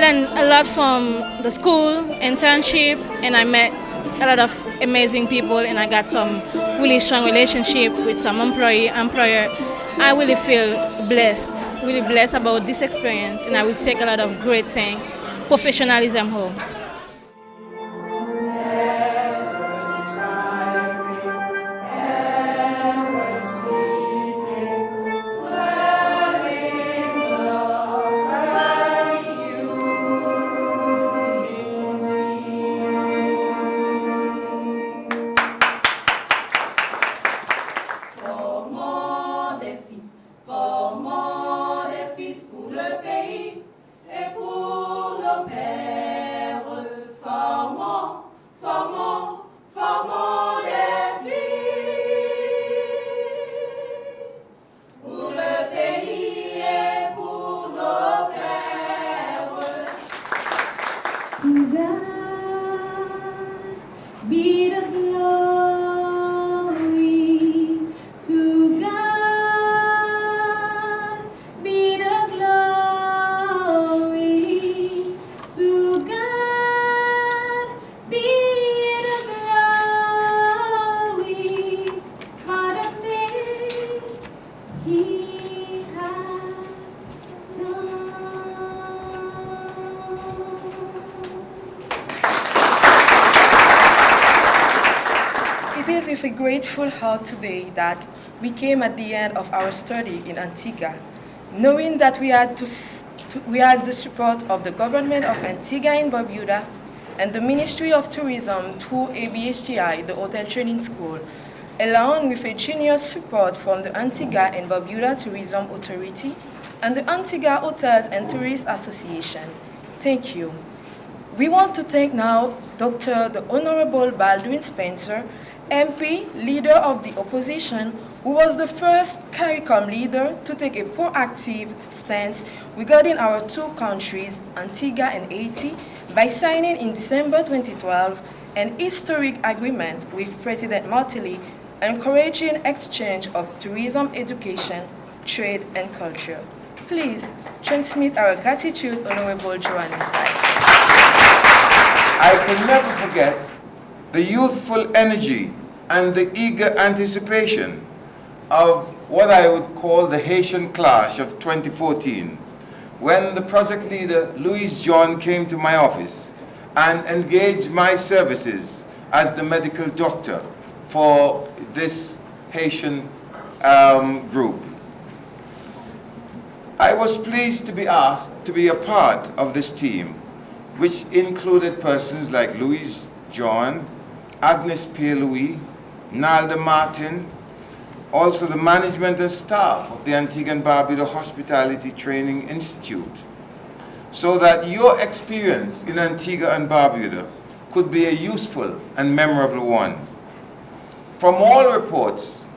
learned a lot from the school, internship, and I met a lot of amazing people, and I got some really strong relationship with some employer. I really feel blessed, really blessed about this experience, and I will take a lot of great things, professionalism home. Be the glory to God. Be the glory to God. Be the glory for the things He has done. It is with a grateful heart today that we came at the end of our study in Antigua, knowing that we had the support of the government of Antigua and Barbuda and the Ministry of Tourism through ABHTI, the Hotel Training School, along with a generous support from the Antigua and Barbuda Tourism Authority and the Antigua Hotels and Tourist Association. Thank you. We want to thank now Dr. the Honorable Baldwin Spencer, MP, leader of the opposition, who was the first CARICOM leader to take a proactive stance regarding our two countries, Antigua and Haiti, by signing in December 2012 an historic agreement with President Martelly encouraging exchange of tourism, education, trade, and culture. Please transmit our gratitude, Honorable Joan Misai. I can never forget the youthful energy and the eager anticipation of what I would call the Haitian clash of 2014, when the project leader, Louis John, came to my office and engaged my services as the medical doctor for this Haitian group. I was pleased to be asked to be a part of this team, which included persons like Louis John, Agnes Pierre-Louis, Nalda Martin, also the management and staff of the Antigua and Barbuda Hospitality Training Institute, so that your experience in Antigua and Barbuda could be a useful and memorable one. From all reports,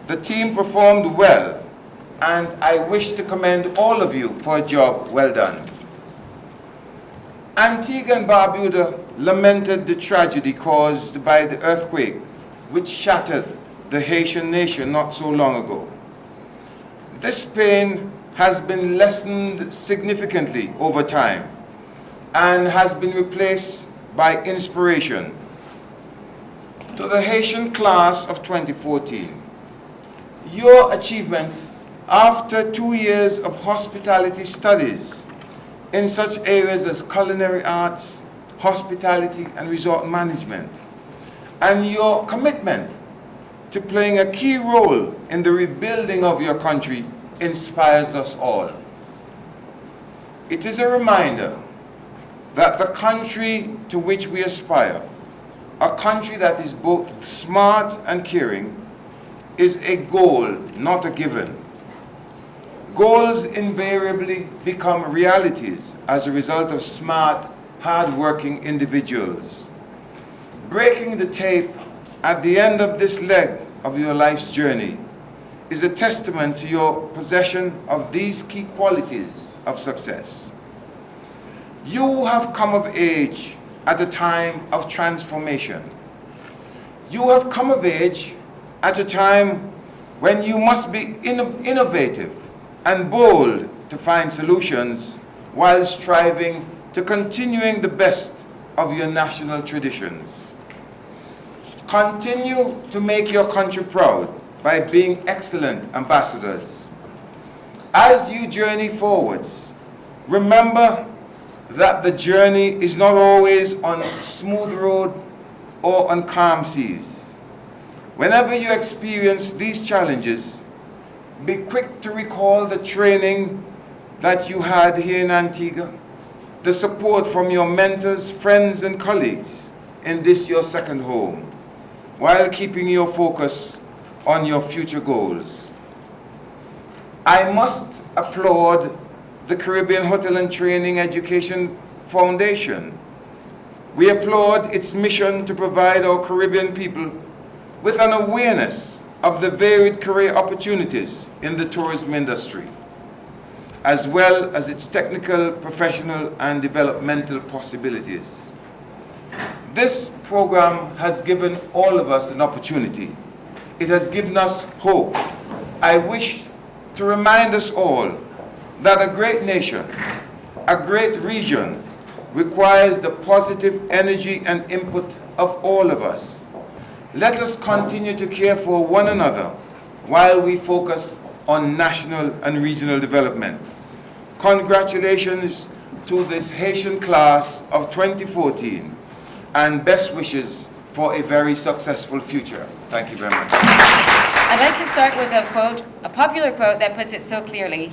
the team performed well, and I wish to commend all of you for a job well done. Antigua and Barbuda lamented the tragedy caused by the earthquake which shattered the Haitian nation not so long ago. This pain has been lessened significantly over time and has been replaced by inspiration. To the Haitian class of 2014, your achievements after 2 years of hospitality studies in such areas as culinary arts, hospitality, and resort management, and your commitment to playing a key role in the rebuilding of your country inspires us all. It is a reminder that the country to which we aspire, a country that is both smart and caring, is a goal, not a given. Goals invariably become realities as a result of smart, hard-working individuals. Breaking the tape at the end of this leg of your life's journey is a testament to your possession of these key qualities of success. You have come of age at a time of transformation. You have come of age at a time when you must be innovative and bold to find solutions while striving to continuing the best of your national traditions. Continue to make your country proud by being excellent ambassadors. As you journey forwards, remember that the journey is not always on smooth road or on calm seas. Whenever you experience these challenges, be quick to recall the training that you had here in Antigua, the support from your mentors, friends, and colleagues in this your second home, while keeping your focus on your future goals. I must applaud the Caribbean Hotel and Training Education Foundation. We applaud its mission to provide our Caribbean people with an awareness of the varied career opportunities in the tourism industry, as well as its technical, professional, and developmental possibilities. This program has given all of us an opportunity. It has given us hope. I wish to remind us all that a great nation, a great region, requires the positive energy and input of all of us. Let us continue to care for one another while we focus on national and regional development. Congratulations to this Haitian class of 2014 and best wishes for a very successful future. Thank you very much. I'd like to start with a quote, a popular quote that puts it so clearly.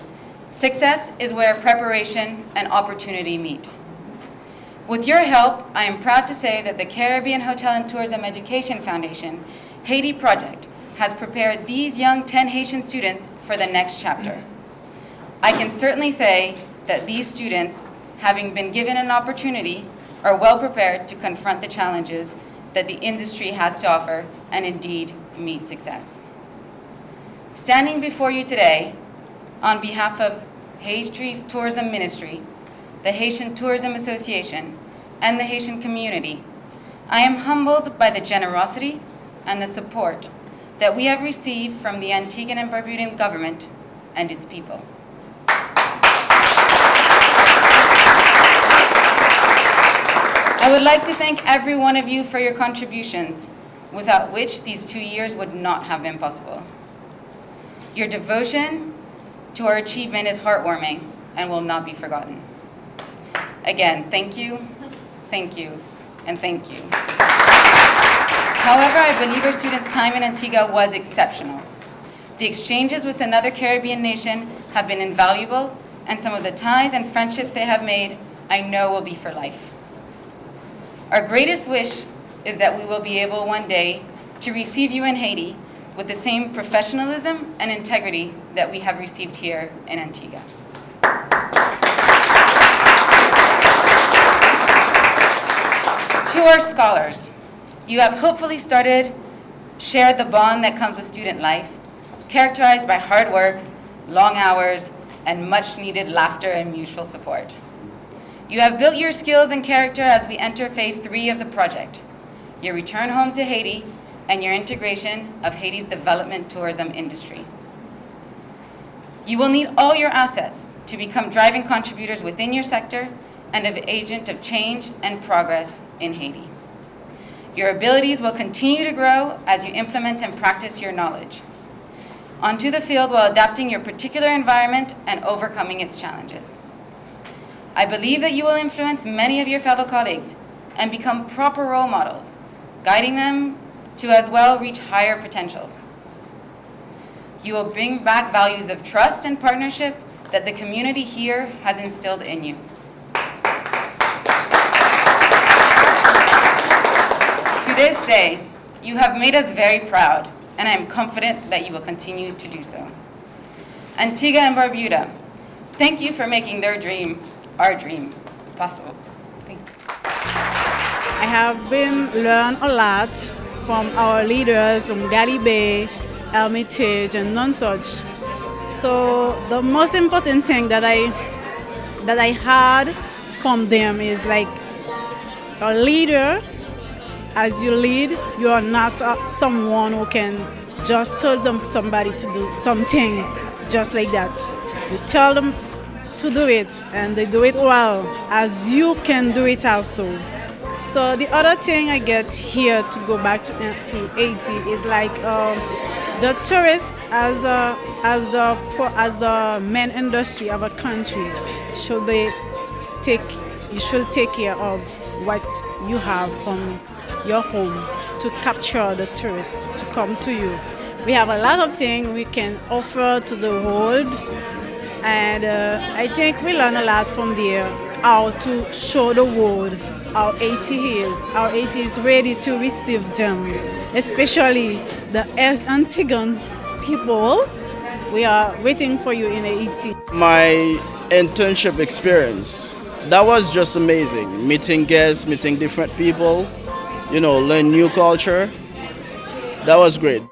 Success is where preparation and opportunity meet. With your help, I am proud to say that the Caribbean Hotel and Tourism Education Foundation Haiti project has prepared these young 10 Haitian students for the next chapter. I can certainly say that these students, having been given an opportunity, are well prepared to confront the challenges that the industry has to offer and indeed meet success. Standing before you today, on behalf of Haiti's Tourism Ministry, the Haitian Tourism Association, and the Haitian community, I am humbled by the generosity and the support that we have received from the Antiguan and Barbudan government and its people. I would like to thank every one of you for your contributions, without which these 2 years would not have been possible. Your devotion to our achievement is heartwarming and will not be forgotten. Again, thank you, and thank you. However, I believe our students' time in Antigua was exceptional. The exchanges with another Caribbean nation have been invaluable, and some of the ties and friendships they have made, I know will be for life. Our greatest wish is that we will be able one day to receive you in Haiti with the same professionalism and integrity that we have received here in Antigua. To our scholars, you have hopefully shared the bond that comes with student life, characterized by hard work, long hours, and much needed laughter and mutual support. You have built your skills and character as we enter phase 3 of the project, your return home to Haiti and your integration of Haiti's development tourism industry. You will need all your assets to become driving contributors within your sector and an agent of change and progress in Haiti. Your abilities will continue to grow as you implement and practice your knowledge onto the field while adapting your particular environment and overcoming its challenges. I believe that you will influence many of your fellow colleagues and become proper role models, guiding them to as well reach higher potentials. You will bring back values of trust and partnership that the community here has instilled in you. To this day, you have made us very proud, and I am confident that you will continue to do so. Antigua and Barbuda, thank you for making their dream, our dream, possible. Thank you. I have learned a lot from our leaders, from Galibé, Hermitage, and none such. So the most important thing that I had from them is like a leader. As you lead, you are not someone who can just tell them somebody to do something just like that. You tell them to do it, and they do it well, as you can do it also. So the other thing I get here to go back to Haiti is like the tourists as the main industry of a country should be you should take care of what you have from your home to capture the tourists to come to you. We have a lot of things we can offer to the world, and I think we learn a lot from there how to show the world how Haiti is, how Haiti is ready to receive them, especially the Antiguan people. We are waiting for you in Haiti. My internship experience, that was just amazing. Meeting guests, meeting different people, learn new culture. That was great.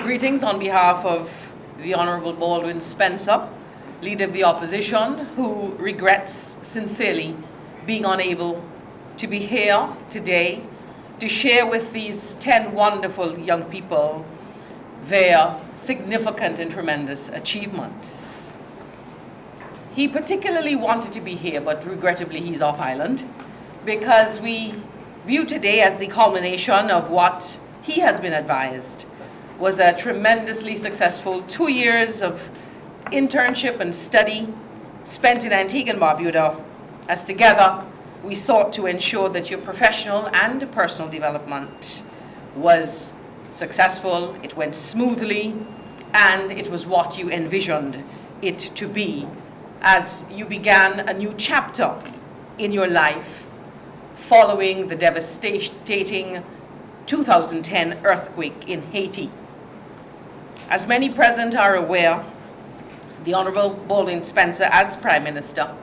Greetings on behalf of the Honorable Baldwin Spencer, Leader of the Opposition, who regrets sincerely being unable to be here today to share with these 10 wonderful young people their significant and tremendous achievements. He particularly wanted to be here, but regrettably he's off island, because we view today as the culmination of what he has been advised was a tremendously successful 2 years of internship and study spent in Antigua and Barbuda, as together we sought to ensure that your professional and personal development was successful, it went smoothly, and it was what you envisioned it to be as you began a new chapter in your life following the devastating 2010 earthquake in Haiti. As many present are aware, the Honorable Baldwin Spencer, as Prime Minister,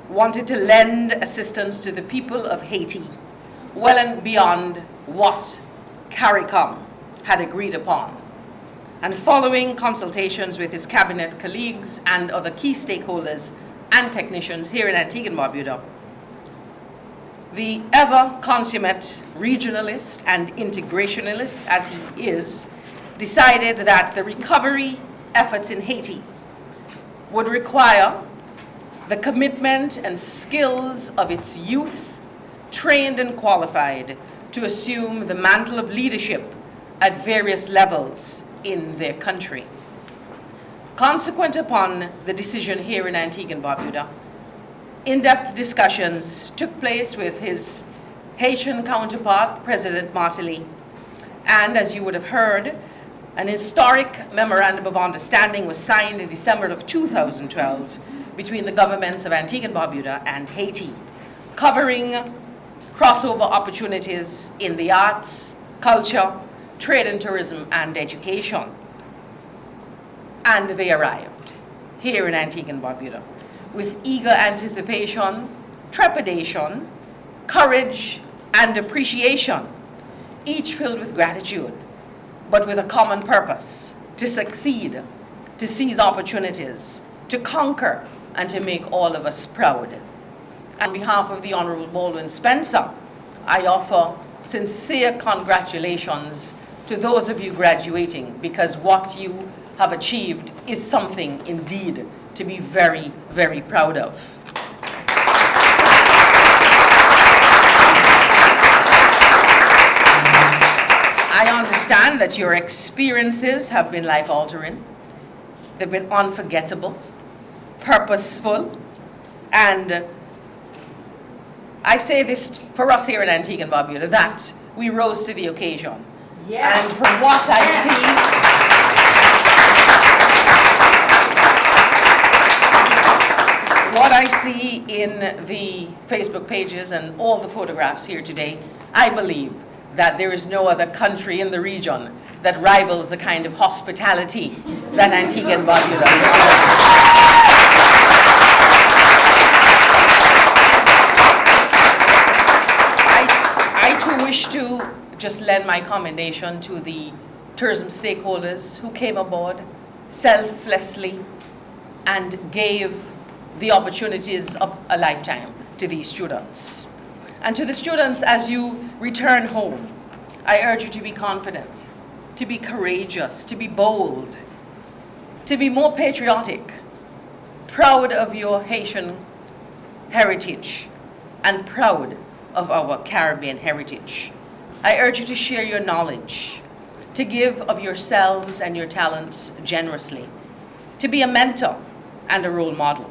wanted to lend assistance to the people of Haiti well and beyond what CARICOM had agreed upon. And following consultations with his cabinet colleagues and other key stakeholders and technicians here in Antigua and Barbuda, the ever consummate regionalist and integrationalist as he is, decided that the recovery efforts in Haiti would require the commitment and skills of its youth, trained and qualified to assume the mantle of leadership at various levels in their country. Consequent upon the decision here in Antigua and Barbuda, in-depth discussions took place with his Haitian counterpart, President Martelly, and as you would have heard, an historic memorandum of understanding was signed in December of 2012 between the governments of Antigua and Barbuda and Haiti, covering crossover opportunities in the arts, culture, trade and tourism, and education. And they arrived here in Antigua and Barbuda with eager anticipation, trepidation, courage, and appreciation, each filled with gratitude, but with a common purpose: to succeed, to seize opportunities, to conquer, and to make all of us proud. On behalf of the Honorable Baldwin Spencer, I offer sincere congratulations to those of you graduating, because what you have achieved is something indeed to be very, very proud of. I understand that your experiences have been life-altering. They've been unforgettable, purposeful, and I say this for us here in Antigua and Barbuda, that we rose to the occasion. Yes. And from what I see in the Facebook pages and all the photographs here today, I believe that there is no other country in the region that rivals the kind of hospitality that Antigua and Barbuda offers. I too wish to just lend my commendation to the tourism stakeholders who came aboard selflessly and gave the opportunities of a lifetime to these students. And to the students, as you return home, I urge you to be confident, to be courageous, to be bold, to be more patriotic, proud of your Haitian heritage, and proud of our Caribbean heritage. I urge you to share your knowledge, to give of yourselves and your talents generously, to be a mentor and a role model,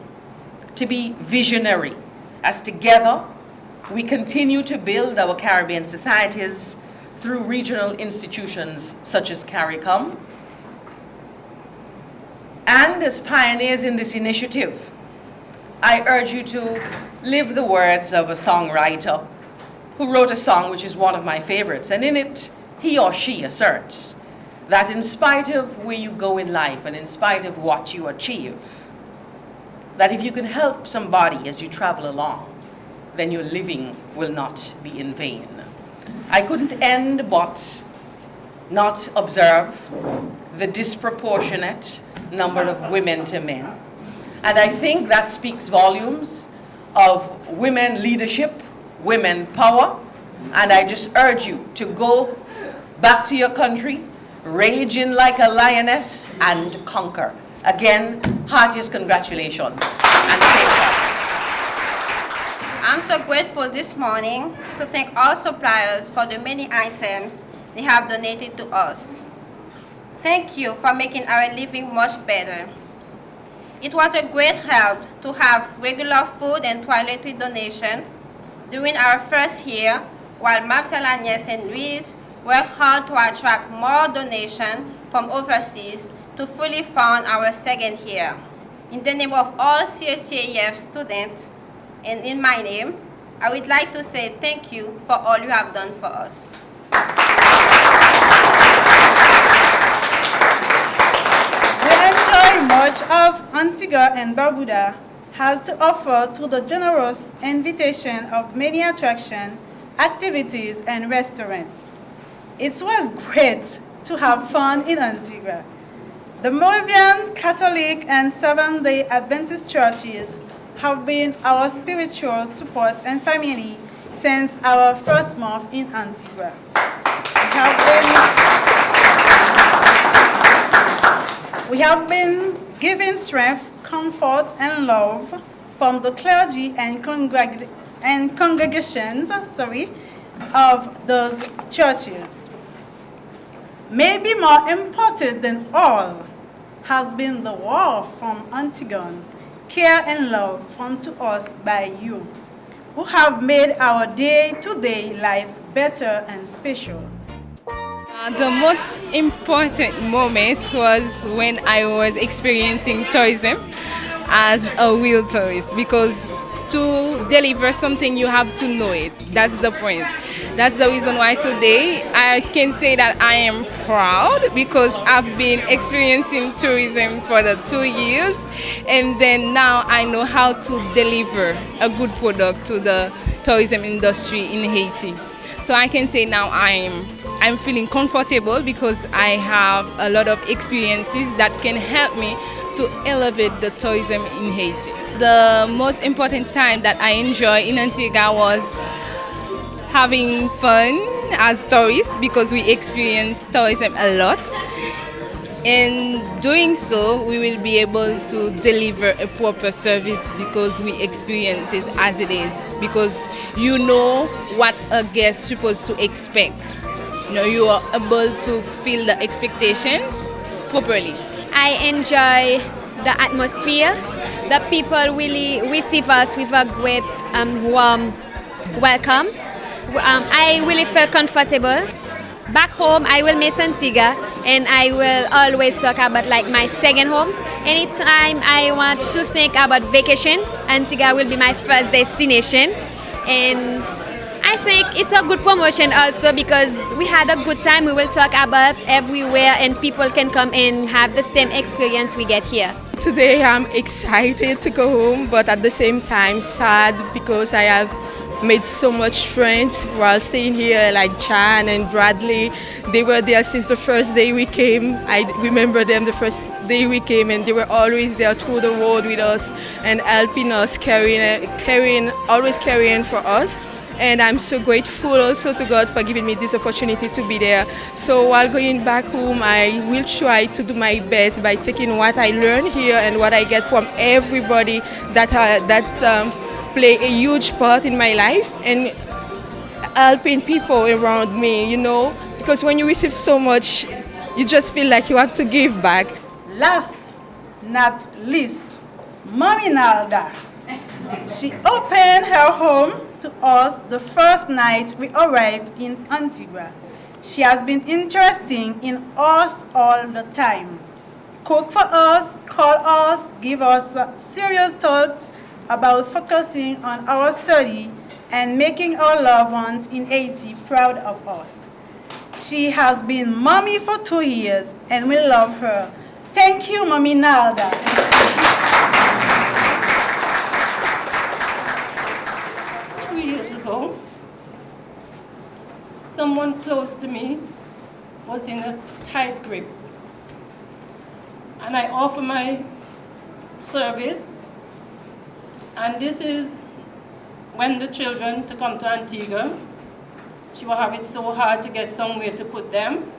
to be visionary, as together we continue to build our Caribbean societies through regional institutions such as CARICOM. And as pioneers in this initiative, I urge you to live the words of a songwriter who wrote a song which is one of my favorites, and in it, he or she asserts that in spite of where you go in life and in spite of what you achieve, that if you can help somebody as you travel along, then your living will not be in vain. I couldn't end but not observe the disproportionate number of women to men. And I think that speaks volumes of women leadership, women power, and I just urge you to go back to your country, raging like a lioness, and conquer. Again, heartiest congratulations and safe travel. I'm so grateful this morning to thank all suppliers for the many items they have donated to us. Thank you for making our living much better. It was a great help to have regular food and toiletry donation during our first year, while Mapsel Agnes and Louise worked hard to attract more donation from overseas to fully fund our second year. In the name of all CHTAEF students, and in my name, I would like to say thank you for all you have done for us. We enjoy much of Antigua and Barbuda has to offer through the generous invitation of many attractions, activities, and restaurants. It was great to have fun in Antigua. The Moravian, Catholic, and Seventh-day Adventist churches have been our spiritual support and family since our first month in Antigua. We have been given strength, comfort, and love from the clergy and congregations of those churches. Maybe more important than all has been the warmth from Antigua, care and love from to us by you, who have made our day-to-day lives better and special. The most important moment was when I was experiencing tourism as a real tourist, because to deliver something you have to know it. That's the point. That's the reason why today I can say that I am proud, because I've been experiencing tourism for the 2 years, and then now I know how to deliver a good product to the tourism industry in Haiti. So I can say now I'm feeling comfortable because I have a lot of experiences that can help me to elevate the tourism in Haiti. The most important time that I enjoy in Antigua was having fun as tourists, because we experience tourism a lot. In doing so, we will be able to deliver a proper service because we experience it as it is, because you know what a guest is supposed to expect. You are able to feel the expectations properly. I enjoy the atmosphere. The people really receive us with a great warm welcome. I really feel comfortable. Back home, I will miss Antigua, and I will always talk about like my second home. Anytime I want to think about vacation, Antigua will be my first destination. And I think it's a good promotion also because we had a good time. We will talk about everywhere and people can come and have the same experience we get here. Today I'm excited to go home, but at the same time sad because I have made so much friends while staying here, like Jan and Bradley. They were there since the first day we came. I remember them the first day we came, and they were always there through the road with us and helping us, always carrying for us. And I'm so grateful also to God for giving me this opportunity to be there. So while going back home, I will try to do my best by taking what I learn here and what I get from everybody that play a huge part in my life and helping people around me, you know, because when you receive so much, you just feel like you have to give back. Last, not least, Mommy Nalda. She opened her home to us the first night we arrived in Antigua. She has been interesting in us all the time. Cook for us, call us, give us serious thoughts about focusing on our study and making our loved ones in Haiti proud of us. She has been mommy for 2 years and we love her. Thank you, Mommy Nalda. 2 years ago, someone close to me was in a tight grip. And I offer my service. And this is when the children to come to Antigua. She will have it so hard to get somewhere to put them.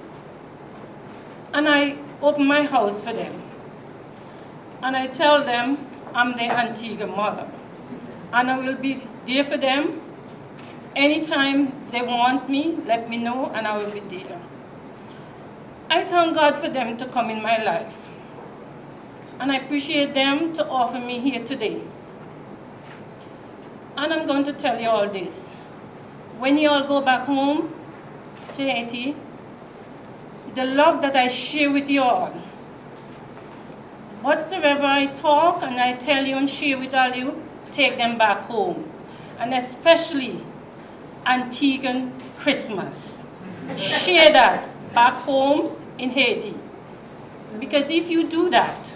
And I open my house for them. And I tell them I'm their Antigua mother. And I will be there for them. Anytime they want me, let me know and I will be there. I thank God for them to come in my life. And I appreciate them to offer me here today. And I'm going to tell you all this. When you all go back home to Haiti, the love that I share with you all, whatsoever I talk and I tell you and share with all you, take them back home. And especially Antiguan Christmas. Share that back home in Haiti. Because if you do that,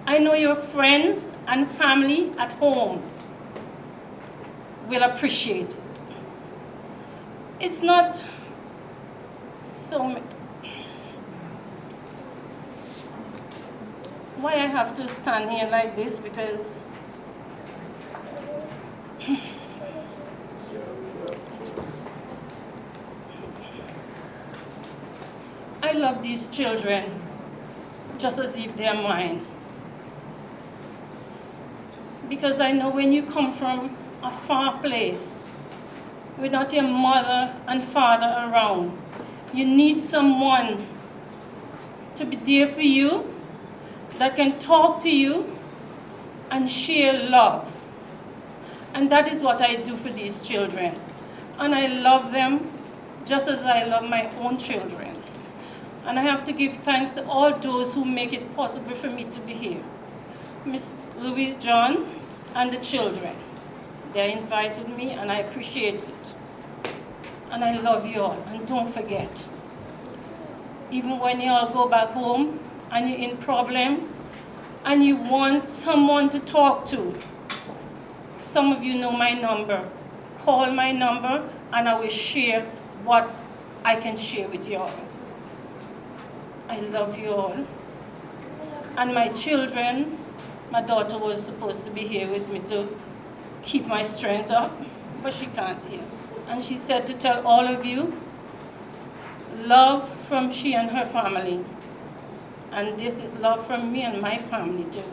I know your friends and family at home will appreciate it. It's not so... Why I have to stand here like this, because I love these children just as if they're mine. Because I know when you come from a far place, without your mother and father around, you need someone to be there for you, that can talk to you and share love. And that is what I do for these children. And I love them just as I love my own children. And I have to give thanks to all those who make it possible for me to be here. Miss Louise John and the children. They invited me and I appreciate it. And I love you all. And don't forget, even when you all go back home and you're in problem and you want someone to talk to, some of you know my number. Call my number and I will share what I can share with you all. I love you all. And my children, my daughter was supposed to be here with me to keep my strength up, but she can't here. And she said to tell all of you, love from she and her family. And this is love from me and my family too.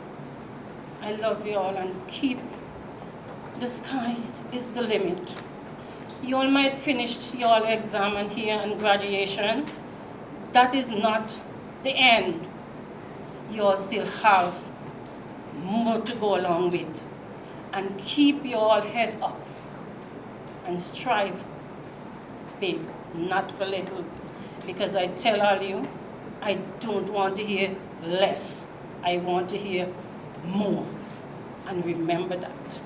I love you all and keep, the sky is the limit. You all might finish your exam and here and graduation. That is not the end. You all still have more to go along with. And keep your head up and strive big, not for little. Because I tell all you, I don't want to hear less. I want to hear more. And remember that.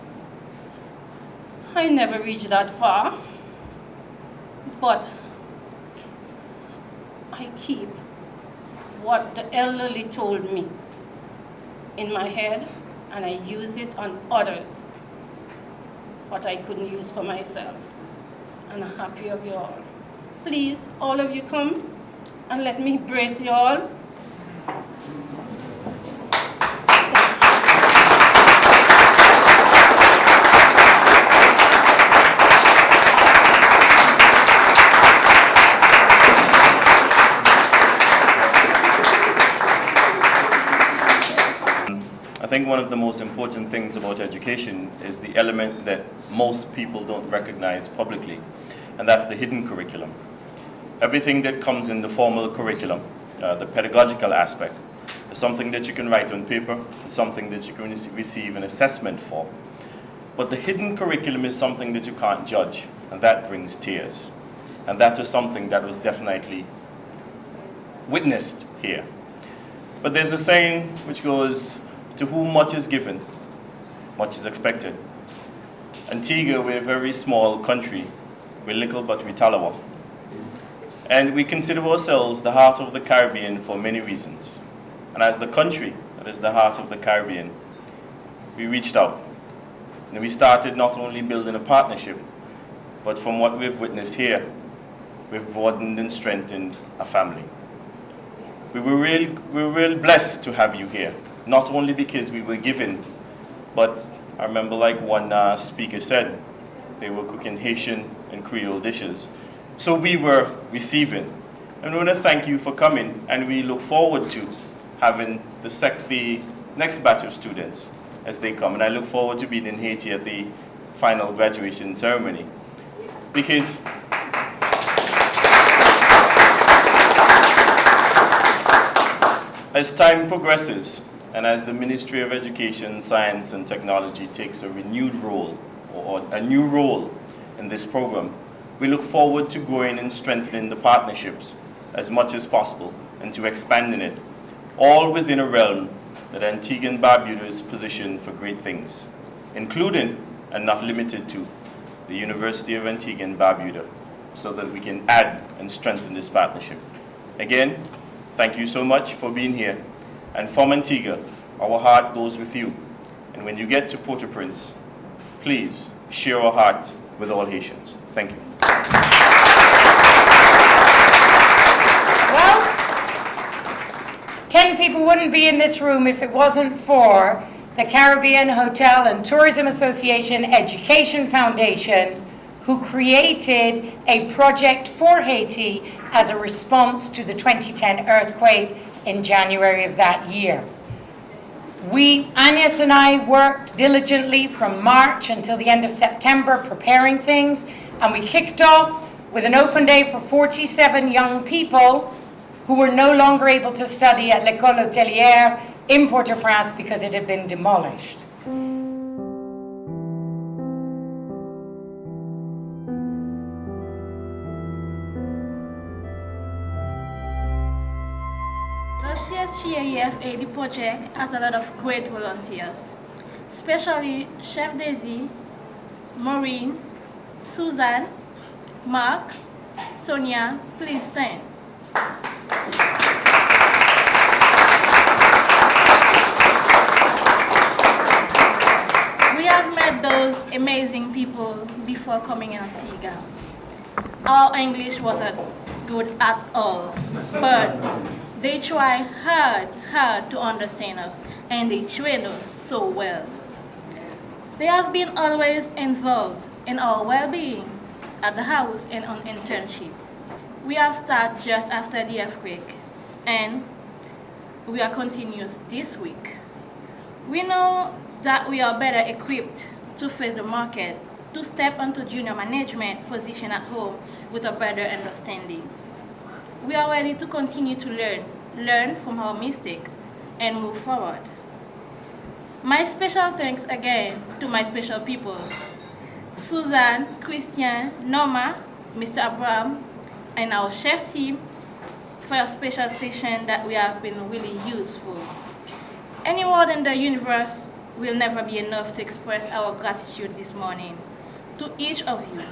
I never reached that far. But I keep what the elderly told me in my head, and I use it on others, what I couldn't use for myself. And I'm happy of you all. Please, all of you come and let me embrace you all. I think one of the most important things about education is the element that most people don't recognize publicly, and that's the hidden curriculum. Everything that comes in the formal curriculum, the pedagogical aspect, is something that you can write on paper, is something that you can receive an assessment for. But the hidden curriculum is something that you can't judge, and that brings tears. And that was something that was definitely witnessed here. But there's a saying which goes, to whom much is given, much is expected. Antigua, we're a very small country. We're little, but we're Talawa. And we consider ourselves the heart of the Caribbean for many reasons. And as the country that is the heart of the Caribbean, we reached out. And we started not only building a partnership, but from what we've witnessed here, we've broadened and strengthened a family. We were real blessed to have you here. Not only because we were given, but I remember like one speaker said, they were cooking Haitian and Creole dishes. So we were receiving. And we want to thank you for coming, and we look forward to having the next batch of students as they come. And I look forward to being in Haiti at the final graduation ceremony. Because as time progresses, and as the Ministry of Education, Science and Technology takes a renewed role, or a new role in this program, we look forward to growing and strengthening the partnerships as much as possible and to expanding it, all within a realm that Antigua and Barbuda is positioned for great things, including, and not limited to, the University of Antigua and Barbuda, so that we can add and strengthen this partnership. Again, thank you so much for being here. And from Antigua, our heart goes with you. And when you get to Port-au-Prince, please share our heart with all Haitians. Thank you. Well, 10 people wouldn't be in this room if it wasn't for the Caribbean Hotel and Tourism Association Education Foundation, who created a project for Haiti as a response to the 2010 earthquake in January of that year. Agnes and I worked diligently from March until the end of September preparing things, and we kicked off with an open day for 47 young people who were no longer able to study at l'École Hôtelière in Port-au-Prince because it had been demolished. CHTAEF AD project has a lot of great volunteers, especially Chef Daisy, Maureen, Suzanne, Mark, Sonia. Please stand. We have met those amazing people before coming in Antigua. Our English wasn't good at all, but they try hard to understand us, and they train us so well. They have been always involved in our well-being at the house and on internship. We have started just after the earthquake, and we are continuous this week. We know that we are better equipped to face the market, to step into junior management position at home with a better understanding. We are ready to continue to learn from our mistakes, and move forward. My special thanks again to my special people, Suzanne, Christian, Norma, Mr. Abraham, and our chef team for a special session that we have been really useful. Any word in the universe will never be enough to express our gratitude this morning. to each of you,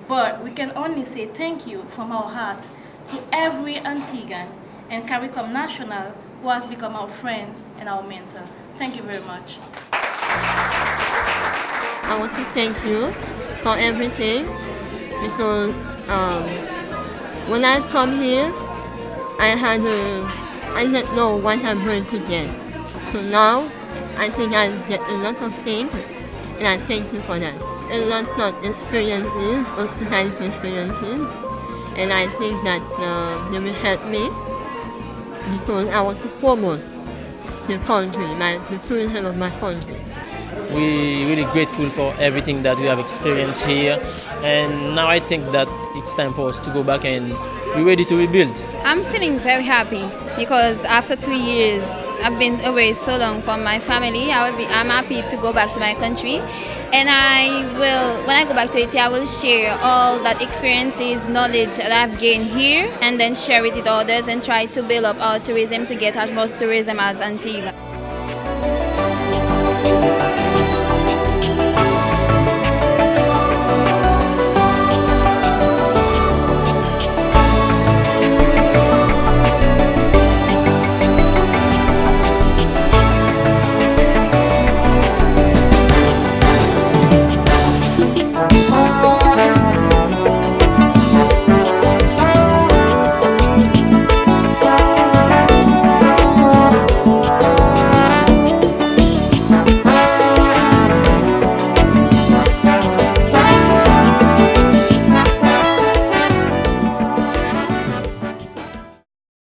but we can only say thank you from our hearts to every Antiguan and CARICOM national who has become our friend and our mentor. Thank you very much. I want to thank you for everything because when I come here, I didn't know what I'm going to get. So now, I think I get a lot of things, and I thank you for that. A lot of experiences, hospitality experiences, and I think that they will help me because I want to promote the country, the tourism of my country. We're really grateful for everything that we have experienced here, and now I think that it's time for us to go back and be ready to rebuild. I'm feeling very happy because after 2 years, I've been away so long from my family. I'm happy to go back to my country, and when I go back to Haiti, I will share all that experiences, knowledge that I've gained here, and then share it with others and try to build up our tourism to get as much tourism as Antigua.